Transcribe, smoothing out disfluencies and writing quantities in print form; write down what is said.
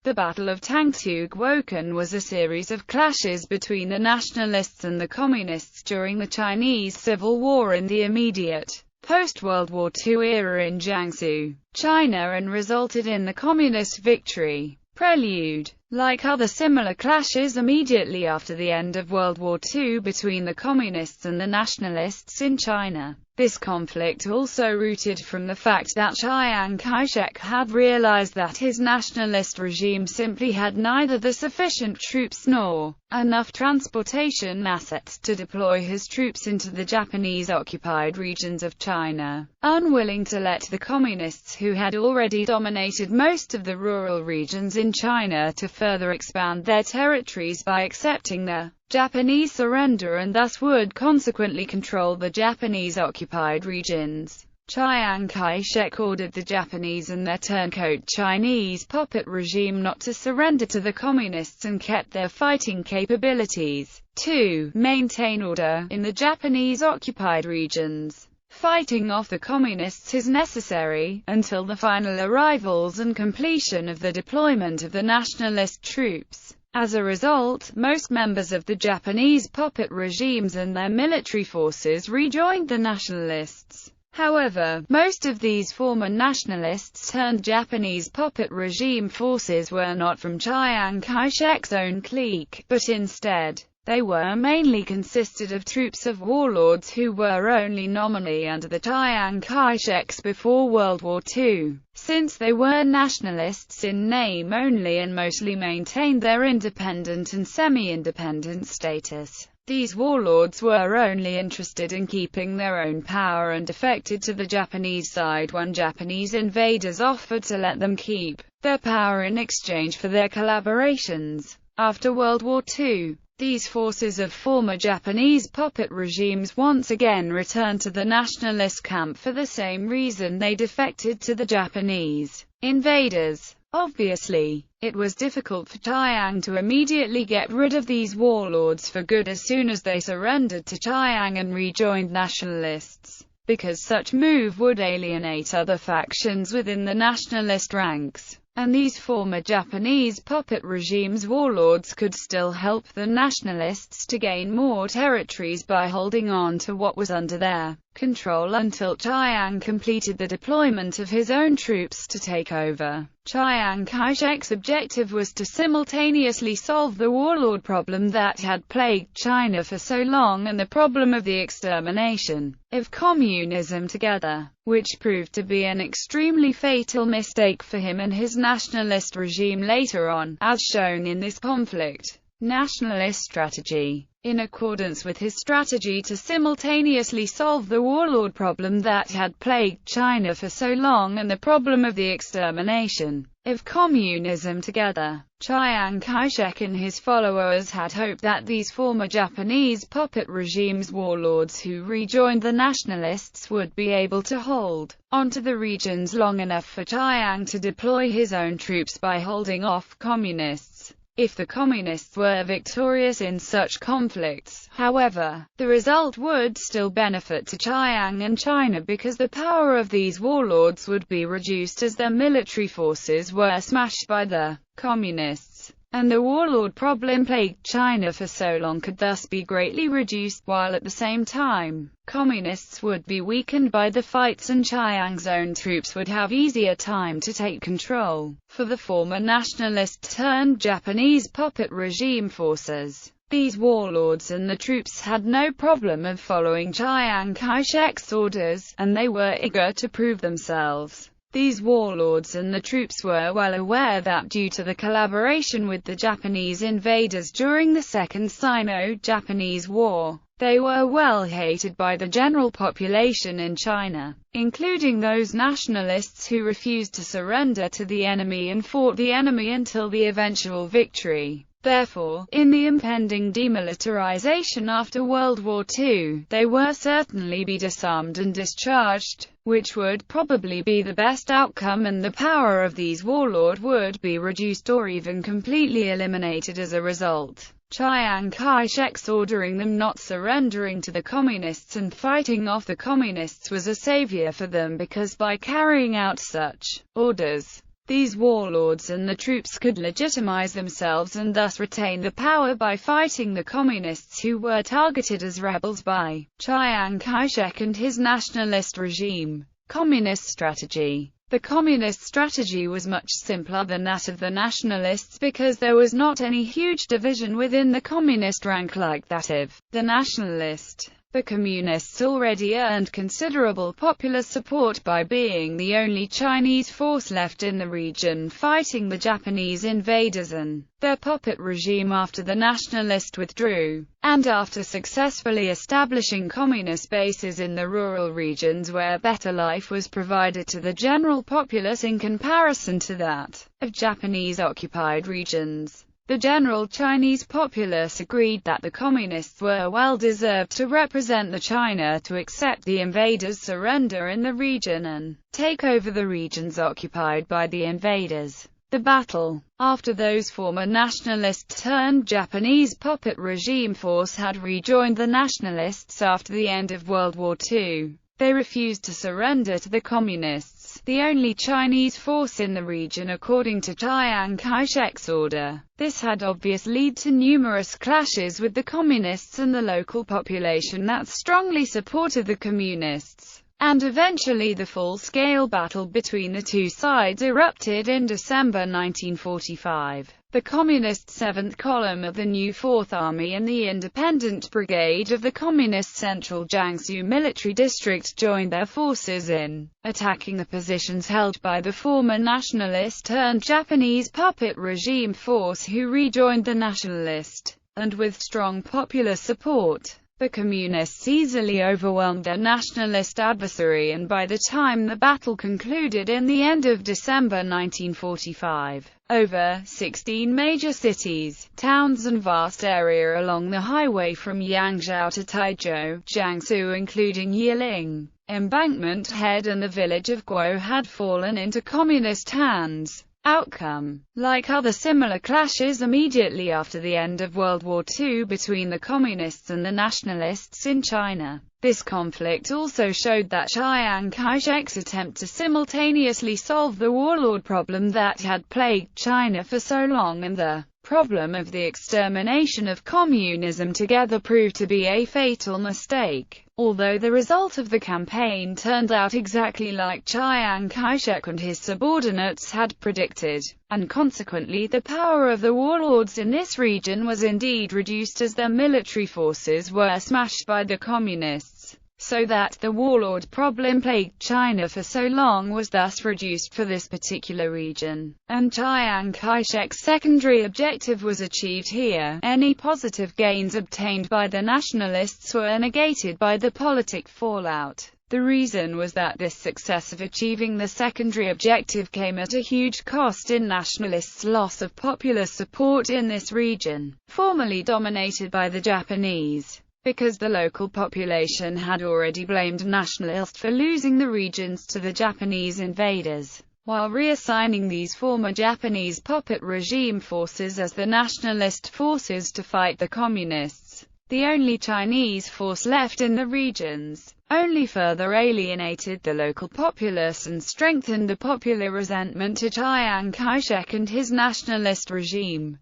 The Battle of Tangtou Guocun was a series of clashes between the nationalists and the communists during the Chinese Civil War in the immediate post-World War II era in Jiangsu, China, and resulted in the communist victory. Prelude. Like other similar clashes immediately after the end of World War II between the communists and the nationalists in China, this conflict also rooted from the fact that Chiang Kai-shek had realized that his nationalist regime simply had neither the sufficient troops nor enough transportation assets to deploy his troops into the Japanese-occupied regions of China. Unwilling to let the communists, who had already dominated most of the rural regions in China, to further expand their territories by accepting the Japanese surrender and thus would consequently control the Japanese-occupied regions, Chiang Kai-shek ordered the Japanese and their turncoat Chinese puppet regime not to surrender to the communists and kept their fighting capabilities to maintain order in the Japanese-occupied regions. Fighting off the communists is necessary until the final arrivals and completion of the deployment of the nationalist troops. As a result, most members of the Japanese puppet regimes and their military forces rejoined the nationalists. However, most of these former nationalists turned Japanese puppet regime forces were not from Chiang Kai-shek's own clique, but instead, they were mainly consisted of troops of warlords who were only nominally under the Chiang Kai-sheks before World War II. Since they were nationalists in name only and mostly maintained their independent and semi-independent status, these warlords were only interested in keeping their own power and defected to the Japanese side when Japanese invaders offered to let them keep their power in exchange for their collaborations. After World War II, these forces of former Japanese puppet regimes once again returned to the nationalist camp for the same reason they defected to the Japanese invaders. Obviously, it was difficult for Chiang to immediately get rid of these warlords for good as soon as they surrendered to Chiang and rejoined nationalists, because such move would alienate other factions within the nationalist ranks. And these former Japanese puppet regimes' warlords could still help the nationalists to gain more territories by holding on to what was under their control until Chiang completed the deployment of his own troops to take over. Chiang Kai-shek's objective was to simultaneously solve the warlord problem that had plagued China for so long and the problem of the extermination of communism together, which proved to be an extremely fatal mistake for him and his nationalist regime later on, as shown in this conflict. Nationalist strategy. In accordance with his strategy to simultaneously solve the warlord problem that had plagued China for so long and the problem of the extermination of communism together, Chiang Kai-shek and his followers had hoped that these former Japanese puppet regimes' warlords who rejoined the nationalists would be able to hold onto the regions long enough for Chiang to deploy his own troops by holding off communists. If the communists were victorious in such conflicts, however, the result would still benefit to Chiang and China because the power of these warlords would be reduced as their military forces were smashed by the communists, and the warlord problem plagued China for so long could thus be greatly reduced, while at the same time, communists would be weakened by the fights and Chiang's own troops would have easier time to take control. For the former nationalist-turned-Japanese puppet regime forces, these warlords and the troops had no problem of following Chiang Kai-shek's orders, and they were eager to prove themselves. These warlords and the troops were well aware that due to the collaboration with the Japanese invaders during the Second Sino-Japanese War, they were well hated by the general population in China, including those nationalists who refused to surrender to the enemy and fought the enemy until the eventual victory. Therefore, in the impending demilitarization after World War II, they were certainly be disarmed and discharged, which would probably be the best outcome, and the power of these warlords would be reduced or even completely eliminated as a result. Chiang Kai-shek's ordering them not surrendering to the communists and fighting off the communists was a savior for them because by carrying out such orders, These warlords and the troops could legitimize themselves and thus retain the power by fighting the communists who were targeted as rebels by Chiang Kai-shek and his nationalist regime. Communist strategy. The communist strategy was much simpler than that of the nationalists because there was not any huge division within the communist rank like that of the nationalist. The communists already earned considerable popular support by being the only Chinese force left in the region fighting the Japanese invaders and their puppet regime after the nationalists withdrew, and after successfully establishing communist bases in the rural regions where better life was provided to the general populace in comparison to that of Japanese-occupied regions. The general Chinese populace agreed that the communists were well deserved to represent the China to accept the invaders' surrender in the region and take over the regions occupied by the invaders. The battle. After those former nationalist-turned-Japanese puppet regime force had rejoined the nationalists after the end of World War II, they refused to surrender to the communists, the only Chinese force in the region according to Chiang Kai-shek's order. This had obviously led to numerous clashes with the communists and the local population that strongly supported the communists, and eventually the full-scale battle between the two sides erupted in December 1945. The Communist 7th Column of the New Fourth Army and the Independent Brigade of the Communist Central Jiangsu Military District joined their forces in attacking the positions held by the former nationalist-turned-Japanese puppet regime force who rejoined the nationalist, and with strong popular support. The Communists easily overwhelmed their nationalist adversary, and by the time the battle concluded in the end of December 1945, over 16 major cities, towns and vast area along the highway from Yangzhou to Taizhou, Jiangsu including Yiling, Embankment Head and the village of Guo had fallen into Communist hands. Outcome. Like other similar clashes immediately after the end of World War II between the Communists and the Nationalists in China, this conflict also showed that Chiang Kai-shek's attempt to simultaneously solve the warlord problem that had plagued China for so long and the problem of the extermination of communism together proved to be a fatal mistake. Although the result of the campaign turned out exactly like Chiang Kai-shek and his subordinates had predicted, and consequently the power of the warlords in this region was indeed reduced as their military forces were smashed by the communists, so that the warlord problem plagued China for so long was thus reduced for this particular region, and Chiang Kai-shek's secondary objective was achieved here. Any positive gains obtained by the nationalists were negated by the politic fallout. The reason was that this success of achieving the secondary objective came at a huge cost in nationalists' loss of popular support in this region, formerly dominated by the Japanese, because the local population had already blamed nationalists for losing the regions to the Japanese invaders, while reassigning these former Japanese puppet regime forces as the nationalist forces to fight the communists. The only Chinese force left in the regions only further alienated the local populace and strengthened the popular resentment to Chiang Kai-shek and his nationalist regime.